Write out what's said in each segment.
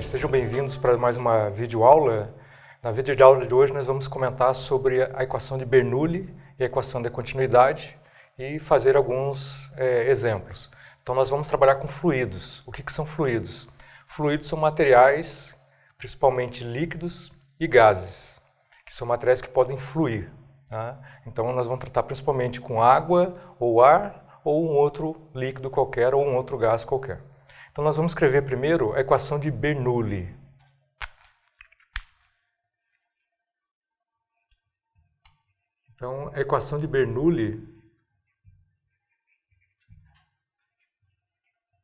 Sejam bem-vindos para mais uma videoaula. Na videoaula de hoje nós vamos comentar sobre a equação de Bernoulli e a equação da continuidade e fazer alguns exemplos. Então nós vamos trabalhar com fluidos. O que são fluidos? Fluidos são materiais, principalmente líquidos e gases, que são materiais que podem fluir. Tá? Então nós vamos tratar principalmente com água ou ar ou um outro líquido qualquer ou um outro gás qualquer. Então nós vamos escrever primeiro a equação de Bernoulli. Então a equação de Bernoulli,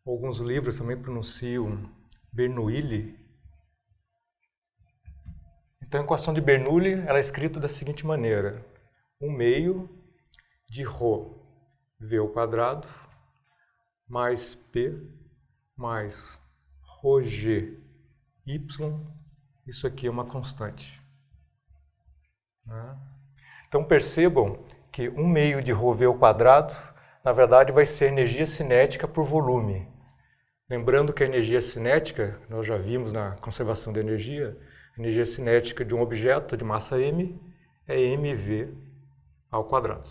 alguns livros também pronunciam Bernoulli. Então a equação de Bernoulli ela é escrita da seguinte maneira: 1 meio de ρv ao quadrado mais P mais ρg y, isso aqui é uma constante. Então percebam que 1 meio de ρv ao quadrado, na verdade vai ser energia cinética por volume. Lembrando que a energia cinética, nós já vimos na conservação da energia, a energia cinética de um objeto de massa m é mv ao quadrado.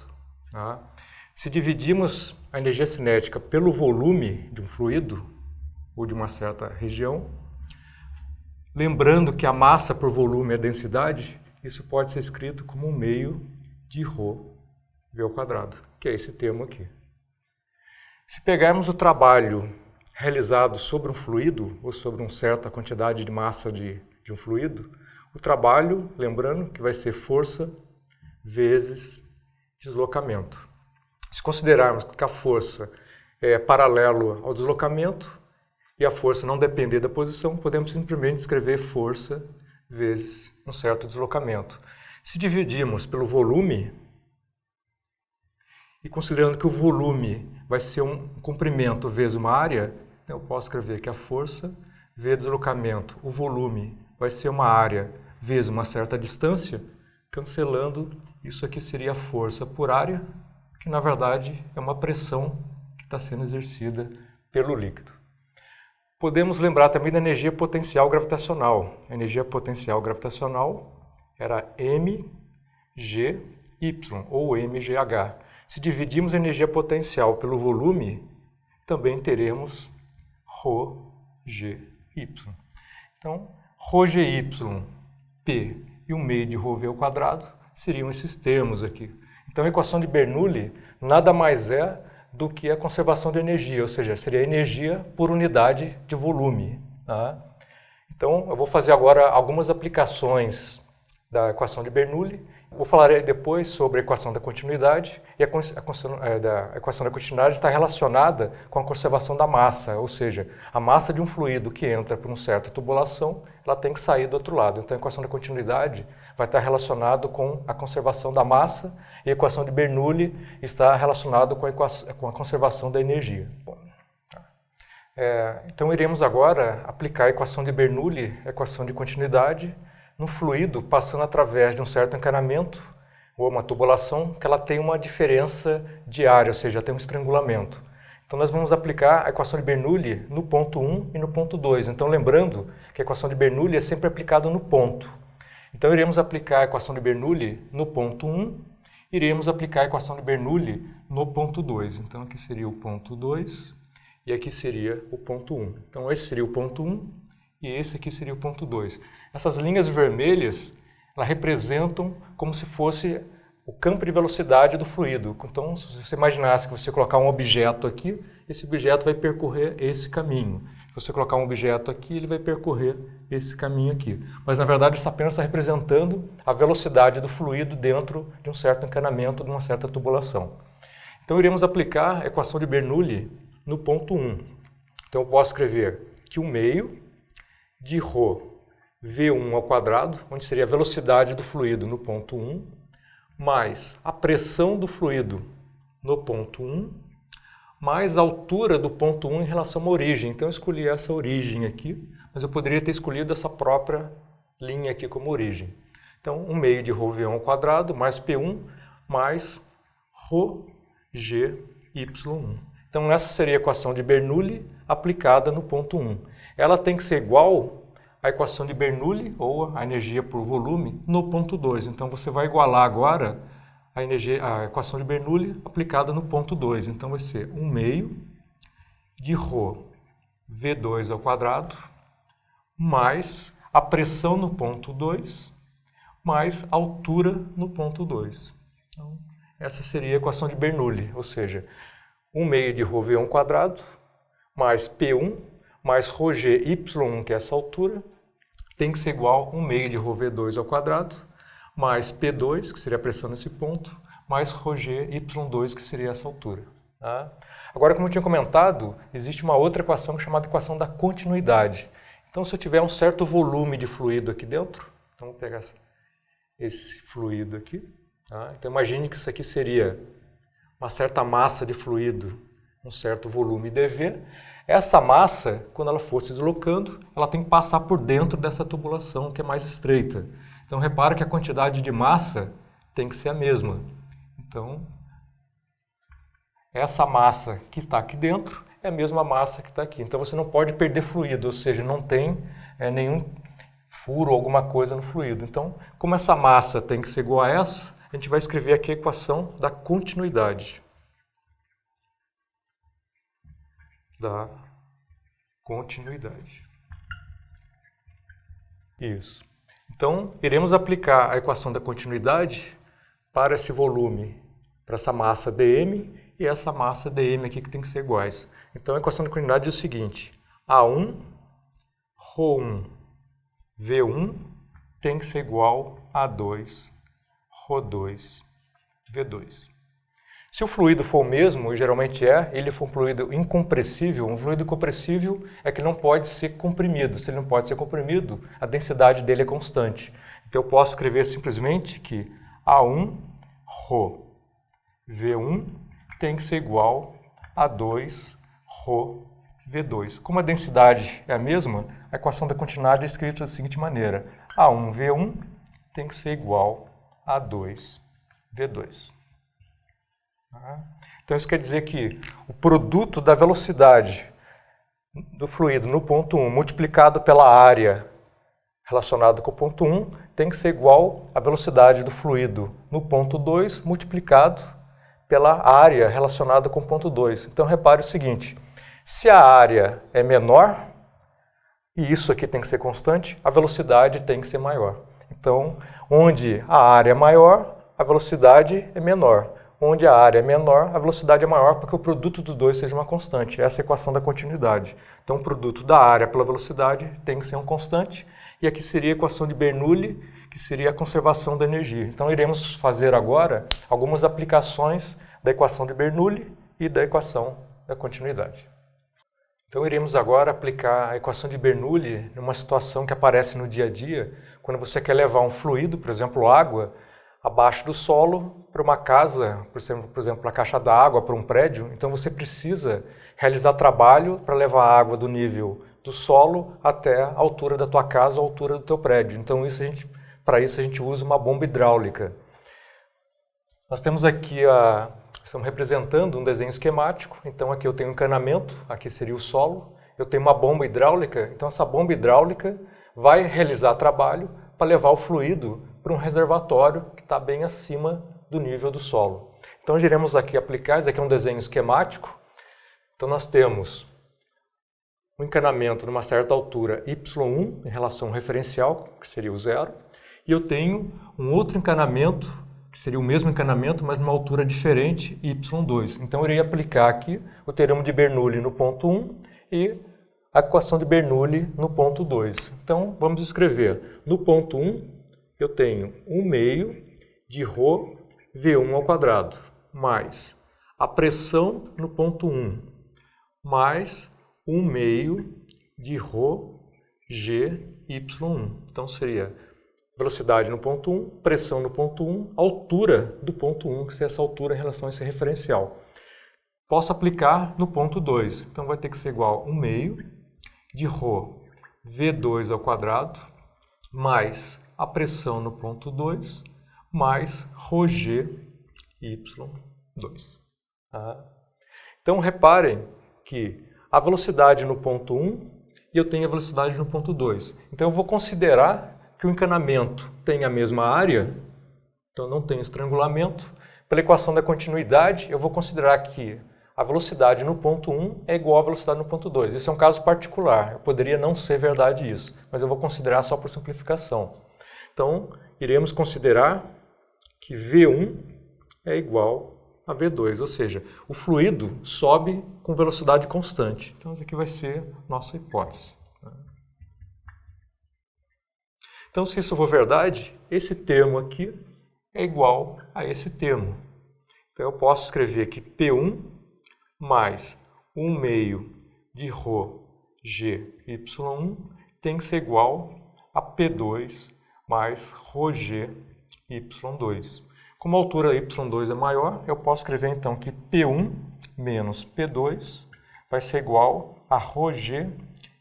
Tá? Se dividirmos a energia cinética pelo volume de um fluido, ou de uma certa região, lembrando que a massa por volume é a densidade, isso pode ser escrito como 1 meio de ρv ao quadrado, que é esse termo aqui. Se pegarmos o trabalho realizado sobre um fluido, ou sobre uma certa quantidade de massa de um fluido, o trabalho, lembrando que vai ser força vezes deslocamento. Se considerarmos que a força é paralelo ao deslocamento, e a força não depender da posição, podemos simplesmente escrever força vezes um certo deslocamento. Se dividirmos pelo volume, e considerando que o volume vai ser um comprimento vezes uma área, eu posso escrever que a força vezes deslocamento, o volume vai ser uma área vezes uma certa distância, cancelando, isso aqui seria a força por área, que na verdade é uma pressão que está sendo exercida pelo líquido. Podemos lembrar também da energia potencial gravitacional. A energia potencial gravitacional era mgy ou mgh. Se dividirmos a energia potencial pelo volume, também teremos ρgy. Então, ρgy, P e 1 meio de ρv ao quadrado seriam esses termos aqui. Então a equação de Bernoulli nada mais é do que a conservação de energia, ou seja, seria energia por unidade de volume. Tá? Então, eu vou fazer agora algumas aplicações da equação de Bernoulli. Vou falar depois sobre a equação da continuidade, e a equação da continuidade está relacionada com a conservação da massa, ou seja, a massa de um fluido que entra por uma certa tubulação, ela tem que sair do outro lado. Então, a equação da continuidade vai estar relacionada com a conservação da massa, e a equação de Bernoulli está relacionada com a conservação da energia. Então, iremos agora aplicar a equação de Bernoulli, a equação de continuidade, no fluido passando através de um certo encanamento ou uma tubulação que ela tem uma diferença de área, ou seja, tem um estrangulamento. Então nós vamos aplicar a equação de Bernoulli no ponto 1 e no ponto 2. Então lembrando que a equação de Bernoulli é sempre aplicada no ponto. Então iremos aplicar a equação de Bernoulli no ponto 1, iremos aplicar a equação de Bernoulli no ponto 2. Então aqui seria o ponto 2 e aqui seria o ponto 1. Então esse seria o ponto 1 e esse aqui seria o ponto 2. Essas linhas vermelhas, elas representam como se fosse o campo de velocidade do fluido. Então, se você imaginasse que você colocar um objeto aqui, esse objeto vai percorrer esse caminho. Se você colocar um objeto aqui, ele vai percorrer esse caminho aqui. Mas, na verdade, isso apenas está representando a velocidade do fluido dentro de um certo encanamento, de uma certa tubulação. Então, iremos aplicar a equação de Bernoulli no ponto 1. Então, eu posso escrever que 1 meio de ρv1 ao quadrado, onde seria a velocidade do fluido no ponto 1, mais a pressão do fluido no ponto 1, mais a altura do ponto 1 em relação à origem. Então eu escolhi essa origem aqui, mas eu poderia ter escolhido essa própria linha aqui como origem. Então 1 meio de ρv1 ao quadrado mais P1 mais ρgy1. Então essa seria a equação de Bernoulli aplicada no ponto 1. ela tem que ser igual à equação de Bernoulli, ou a energia por volume, no ponto 2. Então você vai igualar agora a equação de Bernoulli aplicada no ponto 2. Então vai ser 1 meio de ρ V2 ao quadrado mais a pressão no ponto 2 mais a altura no ponto 2. Então, essa seria a equação de Bernoulli, ou seja, 1 meio de ρV1 ao quadrado mais P1 mais ρg y1, que é essa altura, tem que ser igual a 1 meio de ρV2 ao quadrado mais P2, que seria a pressão nesse ponto, mais ρg y2, que seria essa altura. Tá? Agora, como eu tinha comentado, existe uma outra equação chamada equação da continuidade. Então, se eu tiver um certo volume de fluido aqui dentro, então vou pegar esse fluido aqui. Tá? Então, imagine que isso aqui seria uma certa massa de fluido, um certo volume dV. Essa massa, quando ela for se deslocando, ela tem que passar por dentro dessa tubulação que é mais estreita. Então, repara que a quantidade de massa tem que ser a mesma. Então, essa massa que está aqui dentro é a mesma massa que está aqui. Então, você não pode perder fluido, ou seja, não tem nenhum furo ou alguma coisa no fluido. Então, como essa massa tem que ser igual a essa, a gente vai escrever aqui a equação da continuidade. Da continuidade. Isso. Então, iremos aplicar a equação da continuidade para esse volume, para essa massa dm e essa massa dm aqui que tem que ser iguais. Então, a equação da continuidade é o seguinte: A1, ρ1, V1 tem que ser igual a A2, ρ2, V2. Se o fluido for o mesmo, e geralmente ele for um fluido incompressível, um fluido compressível é que não pode ser comprimido. Se ele não pode ser comprimido, a densidade dele é constante. Então eu posso escrever simplesmente que A1, ρ, V1 tem que ser igual a A2, ρ, V2. Como a densidade é a mesma, a equação da continuidade é escrita da seguinte maneira: A1, V1 tem que ser igual a A2, V2. Então isso quer dizer que o produto da velocidade do fluido no ponto 1 multiplicado pela área relacionada com o ponto 1 tem que ser igual à velocidade do fluido no ponto 2 multiplicado pela área relacionada com o ponto 2. Então repare o seguinte: se a área é menor, e isso aqui tem que ser constante, a velocidade tem que ser maior. Então, onde a área é maior, a velocidade é menor. Onde a área é menor, a velocidade é maior, porque o produto dos dois seja uma constante. Essa é a equação da continuidade. Então, o produto da área pela velocidade tem que ser um constante, e aqui seria a equação de Bernoulli, que seria a conservação da energia. Então, iremos fazer agora algumas aplicações da equação de Bernoulli e da equação da continuidade. Então, iremos agora aplicar a equação de Bernoulli numa situação que aparece no dia a dia, quando você quer levar um fluido, por exemplo, água, abaixo do solo para uma casa, por exemplo, uma caixa d'água para um prédio. Então você precisa realizar trabalho para levar a água do nível do solo até a altura da tua casa ou a altura do teu prédio. Então para isso a gente usa uma bomba hidráulica. Nós temos aqui estamos representando um desenho esquemático. Então aqui eu tenho um encanamento, aqui seria o solo. Eu tenho uma bomba hidráulica. Então essa bomba hidráulica vai realizar trabalho para levar o fluido para um reservatório que está bem acima do nível do solo. Então, iremos aqui aplicar, esse aqui é um desenho esquemático. Então, nós temos um encanamento numa certa altura y1 em relação ao referencial, que seria o zero, e eu tenho um outro encanamento, que seria o mesmo encanamento, mas numa altura diferente, y2. Então, eu irei aplicar aqui o teorema de Bernoulli no ponto 1 e a equação de Bernoulli no ponto 2. Então, vamos escrever no ponto 1, eu tenho 1 meio de ρ V1 ao quadrado, mais a pressão no ponto 1, mais 1 meio de ρ G Y1. Então, seria velocidade no ponto 1, pressão no ponto 1, altura do ponto 1, que seria essa altura em relação a esse referencial. Posso aplicar no ponto 2. Então, vai ter que ser igual a 1 meio de ρ V2 ao quadrado, mais a pressão no ponto 2, mais ρg y2. Tá? Então, reparem que a velocidade no ponto 1 e eu tenho a velocidade no ponto 2. Então eu vou considerar que o encanamento tem a mesma área, então não tem estrangulamento. Pela equação da continuidade, eu vou considerar que a velocidade no ponto 1 é igual à velocidade no ponto 2. Isso é um caso particular, poderia não ser verdade isso, mas eu vou considerar só por simplificação. Então, iremos considerar que V1 é igual a V2, ou seja, o fluido sobe com velocidade constante. Então, isso aqui vai ser nossa hipótese. Então, se isso for verdade, esse termo aqui é igual a esse termo. Então, eu posso escrever que P1 mais 1 meio de ρg y1 tem que ser igual a P2 mais ρg y2. Como a altura y2 é maior, eu posso escrever então que P1 menos P2 vai ser igual a ρg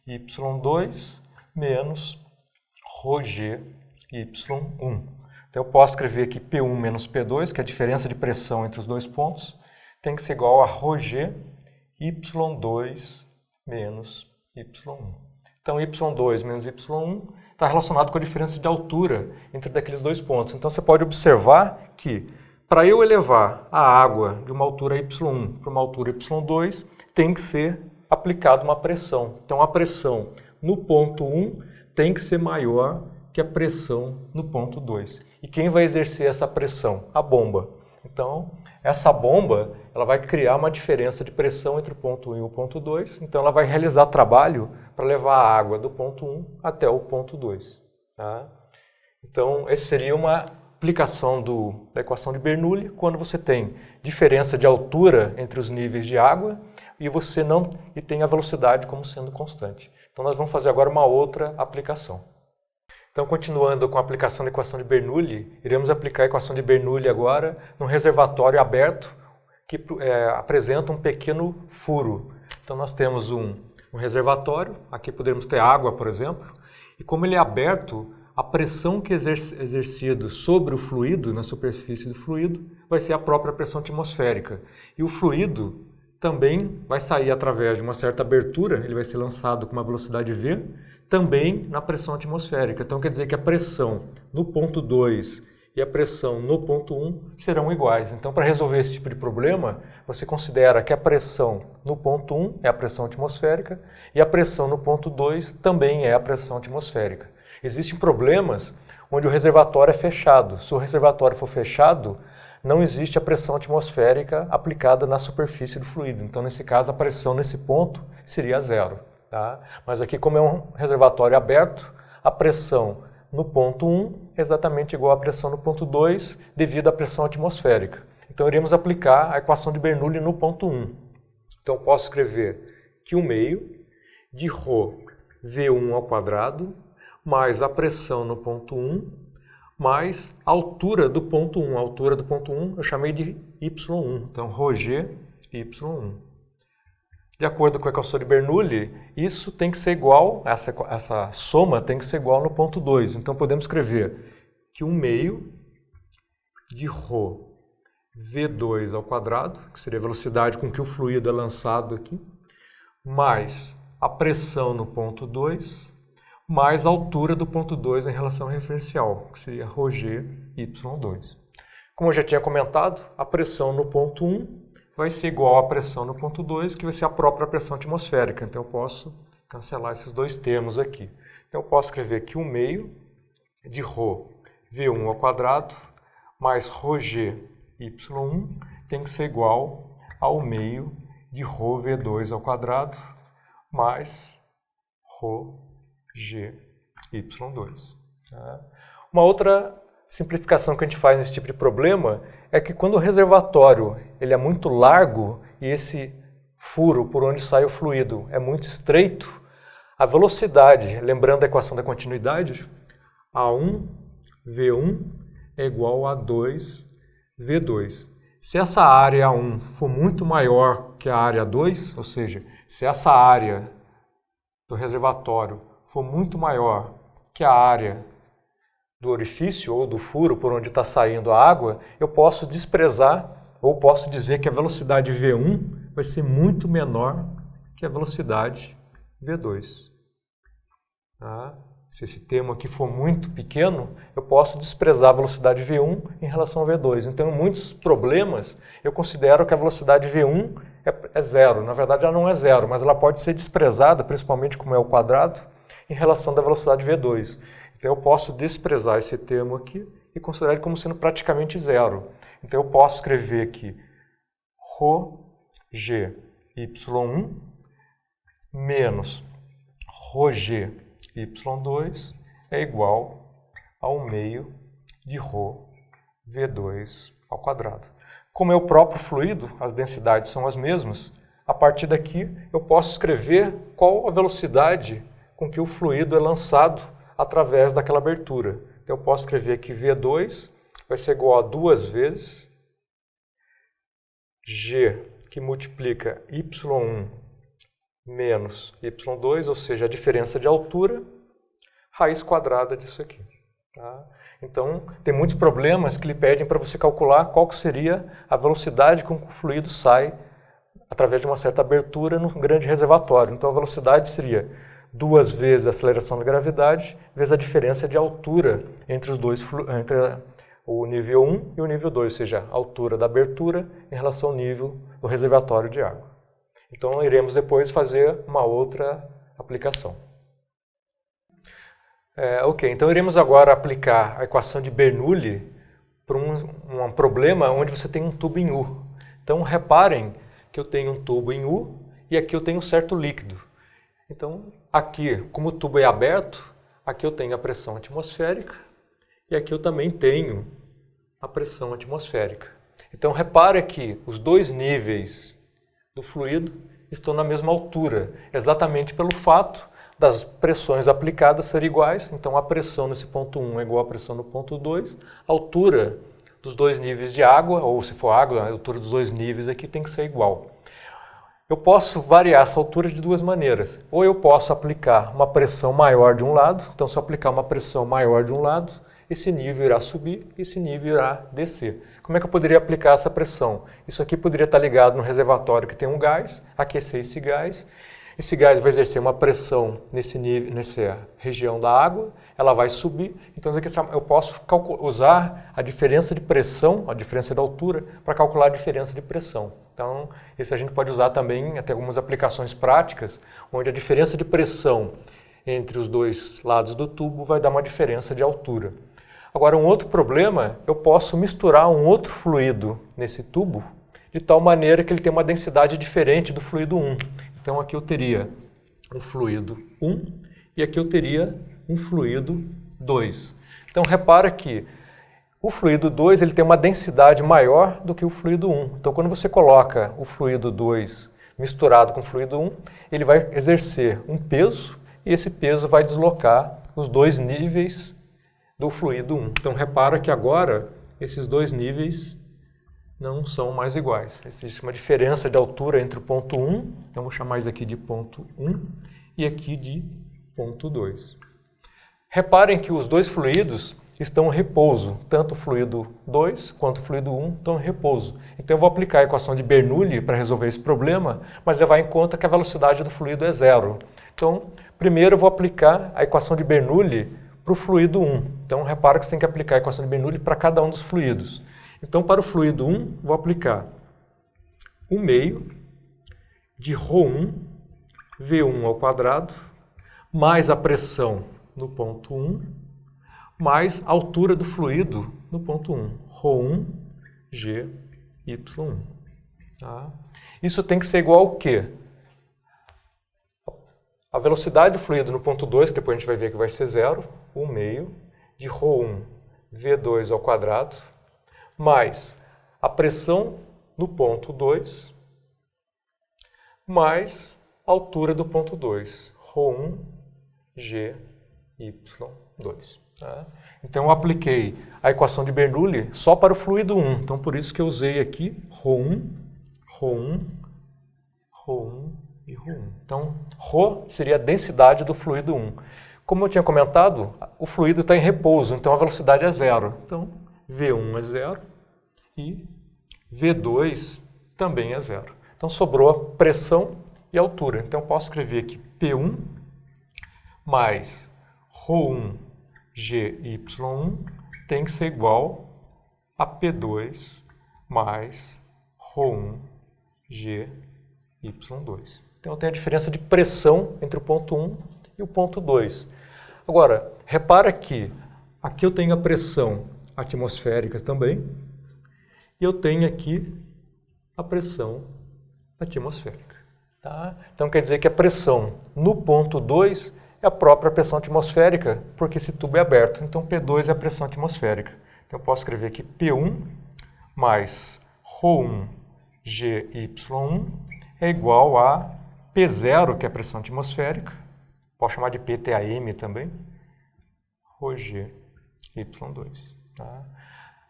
y2 menos ρg y1. Então eu posso escrever que P1 menos P2, que é a diferença de pressão entre os dois pontos, tem que ser igual a ρg y2 menos y1. Então y2 menos y1 está relacionado com a diferença de altura entre aqueles dois pontos. Então você pode observar que para eu elevar a água de uma altura y1 para uma altura y2, tem que ser aplicada uma pressão. Então a pressão no ponto 1 tem que ser maior que a pressão no ponto 2. E quem vai exercer essa pressão? A bomba. Então, essa bomba ela vai criar uma diferença de pressão entre o ponto 1 e o ponto 2. Então, ela vai realizar trabalho para levar a água do ponto 1 até o ponto 2. Tá? Então, essa seria uma aplicação da equação de Bernoulli, quando você tem diferença de altura entre os níveis de água e tem a velocidade como sendo constante. Então, nós vamos fazer agora uma outra aplicação. Então, continuando com a aplicação da equação de Bernoulli, iremos aplicar a equação de Bernoulli agora num reservatório aberto que apresenta um pequeno furo. Então, nós temos um reservatório, aqui poderíamos ter água, por exemplo, e como ele é aberto, a pressão que é exercida sobre o fluido, na superfície do fluido, vai ser a própria pressão atmosférica. E o fluido também vai sair através de uma certa abertura, ele vai ser lançado com uma velocidade V, também na pressão atmosférica. Então quer dizer que a pressão no ponto 2 e a pressão no ponto 1 serão iguais. Então para resolver esse tipo de problema, você considera que a pressão no ponto 1 é a pressão atmosférica e a pressão no ponto 2 também é a pressão atmosférica. Existem problemas onde o reservatório é fechado. Se o reservatório for fechado, não existe a pressão atmosférica aplicada na superfície do fluido. Então nesse caso a pressão nesse ponto seria zero. Tá? Mas aqui, como é um reservatório aberto, a pressão no ponto 1 é exatamente igual à pressão no ponto 2 devido à pressão atmosférica. Então, iremos aplicar a equação de Bernoulli no ponto 1. Então, eu posso escrever que 1 meio de ρ V1 ao quadrado mais a pressão no ponto 1 mais a altura do ponto 1. A altura do ponto 1 eu chamei de y1. Então, ρg y1. De acordo com a equação de Bernoulli, isso tem que ser igual, essa soma tem que ser igual no ponto 2. Então, podemos escrever que 1 meio de ρ V2 ao quadrado, que seria a velocidade com que o fluido é lançado aqui, mais a pressão no ponto 2, mais a altura do ponto 2 em relação ao referencial, que seria ρg y2. Como eu já tinha comentado, a pressão no ponto 1 vai ser igual à pressão no ponto 2, que vai ser a própria pressão atmosférica. Então, eu posso cancelar esses dois termos aqui. Então, eu posso escrever que 1 meio de ρ V1 ao quadrado mais ρg y1 tem que ser igual ao meio de ρ V2 ao quadrado mais ρg y2. Tá? Uma outra simplificação que a gente faz nesse tipo de problema é que quando o reservatório ele é muito largo e esse furo por onde sai o fluido é muito estreito, a velocidade, lembrando a equação da continuidade, A1 V1 é igual a 2 V2. Se essa área A1 for muito maior que a área 2, ou seja, se essa área do reservatório for muito maior que a área do orifício ou do furo por onde está saindo a água, eu posso desprezar ou posso dizer que a velocidade V1 vai ser muito menor que a velocidade V2. Tá? Se esse termo aqui for muito pequeno, eu posso desprezar a velocidade V1 em relação ao V2. Então, em muitos problemas, eu considero que a velocidade V1 é zero. Na verdade, ela não é zero, mas ela pode ser desprezada, principalmente como é o quadrado, em relação da velocidade V2. Então, eu posso desprezar esse termo aqui e considerar ele como sendo praticamente zero. Então, eu posso escrever aqui ρg y1 menos ρg y2 é igual ao meio de ρ V2 ao quadrado. Como é o próprio fluido, as densidades são as mesmas, a partir daqui eu posso escrever qual a velocidade com que o fluido é lançado através daquela abertura. Então eu posso escrever aqui V2 vai ser igual a 2 vezes G, que multiplica Y1 menos Y2, ou seja, a diferença de altura, raiz quadrada disso aqui. Tá? Então, tem muitos problemas que lhe pedem para você calcular qual que seria a velocidade com que o fluido sai através de uma certa abertura num grande reservatório. Então, a velocidade seria 2 vezes a aceleração da gravidade, vezes a diferença de altura entre os dois, entre o nível 1 e o nível 2, ou seja, a altura da abertura em relação ao nível do reservatório de água. Então, iremos depois fazer uma outra aplicação. Ok, então iremos agora aplicar a equação de Bernoulli para um problema onde você tem um tubo em U. Então, reparem que eu tenho um tubo em U e aqui eu tenho um certo líquido. Então, aqui, como o tubo é aberto, aqui eu tenho a pressão atmosférica e aqui eu também tenho a pressão atmosférica. Então, repare que os dois níveis do fluido estão na mesma altura, exatamente pelo fato das pressões aplicadas serem iguais. Então, a pressão nesse ponto 1 é igual à pressão no ponto 2, a altura dos dois níveis de água, ou se for água, a altura dos dois níveis aqui tem que ser igual. Eu posso variar essa altura de duas maneiras. Ou eu posso aplicar uma pressão maior de um lado, então se eu aplicar uma pressão maior de um lado, esse nível irá subir e esse nível irá descer. Como é que eu poderia aplicar essa pressão? Isso aqui poderia estar ligado no reservatório que tem um gás, aquecer esse gás. Esse gás vai exercer uma pressão nesse nível, nessa região da água, ela vai subir. Então eu posso usar a diferença de pressão, a diferença de altura, para calcular a diferença de pressão. Então, isso a gente pode usar também até algumas aplicações práticas, onde a diferença de pressão entre os dois lados do tubo vai dar uma diferença de altura. Agora, um outro problema, eu posso misturar um outro fluido nesse tubo, de tal maneira que ele tem uma densidade diferente do fluido 1. Então, aqui eu teria um fluido 1 e aqui eu teria um fluido 2. Então, repara que o fluido 2 ele tem uma densidade maior do que o fluido 1. Então, quando você coloca o fluido 2 misturado com o fluido 1, ele vai exercer um peso e esse peso vai deslocar os dois níveis do fluido 1. Então, repara que agora esses dois níveis não são mais iguais. Existe uma diferença de altura entre o ponto 1, então vou chamar isso aqui de ponto 1 e aqui de ponto 2. Reparem que os dois fluidos estão em repouso, tanto o fluido 2 quanto o fluido 1 estão em repouso. Então eu vou aplicar a equação de Bernoulli para resolver esse problema, mas levar em conta que a velocidade do fluido é zero. Então, primeiro eu vou aplicar a equação de Bernoulli para o fluido 1. Então, repara que você tem que aplicar a equação de Bernoulli para cada um dos fluidos. Então, para o fluido 1, vou aplicar 1 meio de ρ1 V1 ao quadrado, mais a pressão no ponto 1, mais a altura do fluido no ponto 1, ρ1 G Y1. Tá? Isso tem que ser igual ao quê? A velocidade do fluido no ponto 2, que depois a gente vai ver que vai ser zero, 1 meio de ρ1 V2 ao quadrado, mais a pressão no ponto 2, mais a altura do ponto 2, ρ1 G Y2. Tá? Então eu apliquei a equação de Bernoulli só para o fluido 1. Então por isso que eu usei aqui ρ1, ρ1, ρ1 e ρ1. Então ρ seria a densidade do fluido 1. Como eu tinha comentado, o fluido está em repouso, então a velocidade é zero. Então V1 é zero e V2 também é zero. Então sobrou a pressão e a altura. Então eu posso escrever aqui P1 mais ρ1 GY1 tem que ser igual a P2 mais ρ1 GY2. Então, tem a diferença de pressão entre o ponto 1 e o ponto 2. Agora, repara que aqui eu tenho a pressão atmosférica também, e eu tenho aqui a pressão atmosférica. Tá? Então, quer dizer que a pressão no ponto 2 é a própria pressão atmosférica, porque esse tubo é aberto. Então, P2 é a pressão atmosférica. Então, eu posso escrever aqui P1 mais ρ1 GY1 é igual a P0, que é a pressão atmosférica. Posso chamar de PTAM também. ρG Y2. Tá?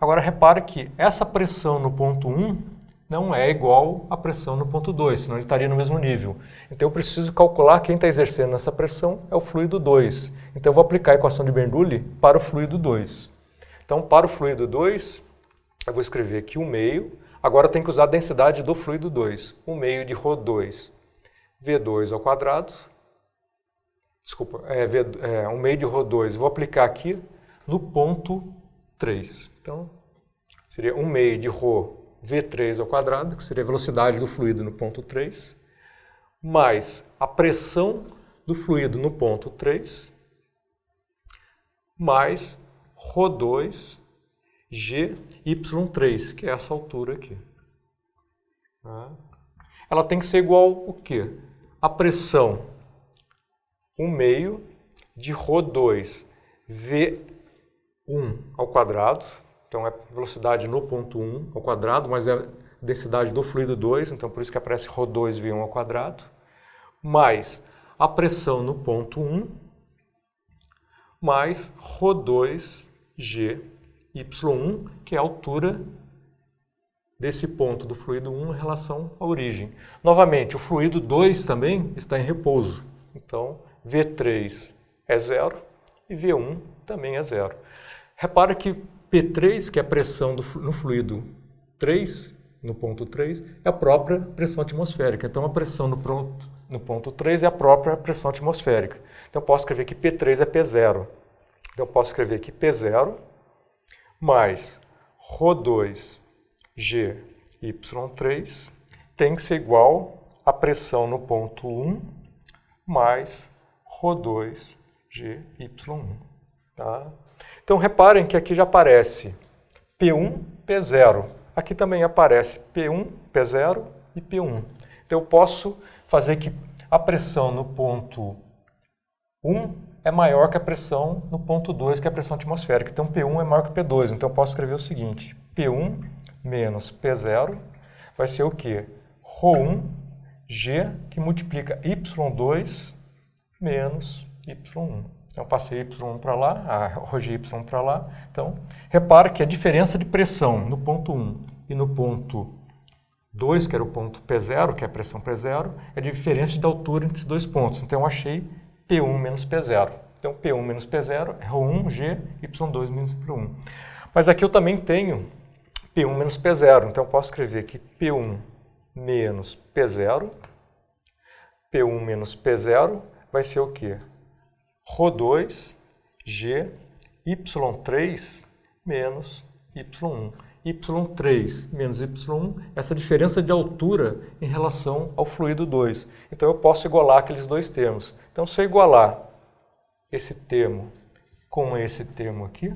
Agora, repara que essa pressão no ponto 1 não é igual à pressão no ponto 2, senão ele estaria no mesmo nível. Então, eu preciso calcular quem está exercendo essa pressão é o fluido 2. Então, eu vou aplicar a equação de Bernoulli para o fluido 2. Então, para o fluido 2, eu vou escrever aqui 1 meio. Agora, eu tenho que usar a densidade do fluido 2. 1 meio de ρ2, V2 ao quadrado. Desculpa, 1 meio de ρ2. Vou aplicar aqui no ponto 3. Então, seria 1 meio de ρ V3 ao quadrado, que seria a velocidade do fluido no ponto 3, mais a pressão do fluido no ponto 3, mais ρ2 GY3, que é essa altura aqui. Tá? Ela tem que ser igual o quê? A pressão 1 meio de ρ2 V1 ao quadrado. Então, é a velocidade no ponto 1 ao quadrado, mas é a densidade do fluido 2, então por isso que aparece ρ2 V1 ao quadrado, mais a pressão no ponto 1, mais ρ2 GY1, que é a altura desse ponto do fluido 1 em relação à origem. Novamente, o fluido 2 também está em repouso. Então, V3 é 0 e V1 também é 0. Repara que P3, que é a pressão no fluido 3, no ponto 3, é a própria pressão atmosférica. Então, a pressão no ponto 3 é a própria pressão atmosférica. Então, eu posso escrever que P3 é P0. Então, eu posso escrever que P0 mais ρ2 GY3 tem que ser igual à pressão no ponto 1 mais ρ2 GY1. Tá? Então, reparem que aqui já aparece P1, P0. Aqui também aparece P1, P0 e P1. Então, eu posso fazer que a pressão no ponto 1 é maior que a pressão no ponto 2, que é a pressão atmosférica. Então, P1 é maior que P2. Então, eu posso escrever o seguinte, P1 menos P0 vai ser o quê? ρ1 G, que multiplica Y2 menos Y1. Então, eu passei Y1 para lá, a ρgy para lá. Então, repara que a diferença de pressão no ponto 1 e no ponto 2, que era o ponto P0, que é a pressão P0, é a diferença de altura entre esses dois pontos. Então, eu achei P1 menos P0. Então, P1 menos P0 é ρ1 G, Y2 menos Y1. Mas aqui eu também tenho P1 menos P0. Então, eu posso escrever aqui P1 menos P0. P1 menos P0 vai ser o quê? ρ2 G Y3 menos Y1. Y3 menos Y1, essa diferença de altura em relação ao fluido 2. Então, eu posso igualar aqueles dois termos. Então, se eu igualar esse termo com esse termo aqui,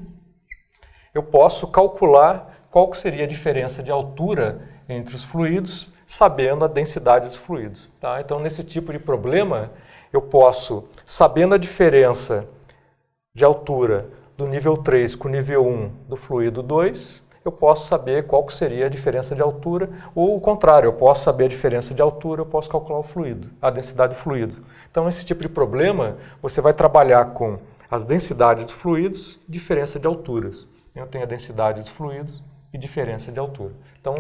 eu posso calcular qual que seria a diferença de altura entre os fluidos, sabendo a densidade dos fluidos. Tá? Então, nesse tipo de problema, eu posso, sabendo a diferença de altura do nível 3 com o nível 1 do fluido 2, eu posso saber qual que seria a diferença de altura, ou o contrário, eu posso saber a diferença de altura, eu posso calcular o fluido, a densidade do fluido. Então, nesse tipo de problema, você vai trabalhar com as densidades dos fluidos e diferença de alturas. Eu tenho a densidade dos fluidos e diferença de altura. Então,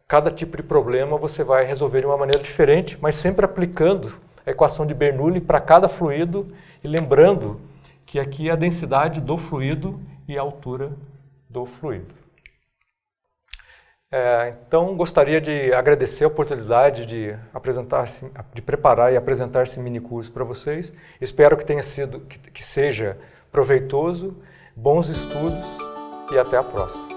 cada tipo de problema você vai resolver de uma maneira diferente, mas sempre aplicando a equação de Bernoulli para cada fluido e lembrando que aqui é a densidade do fluido e a altura do fluido. Então, gostaria de agradecer a oportunidade de preparar e apresentar esse mini curso para vocês. Espero que seja proveitoso, bons estudos e até a próxima.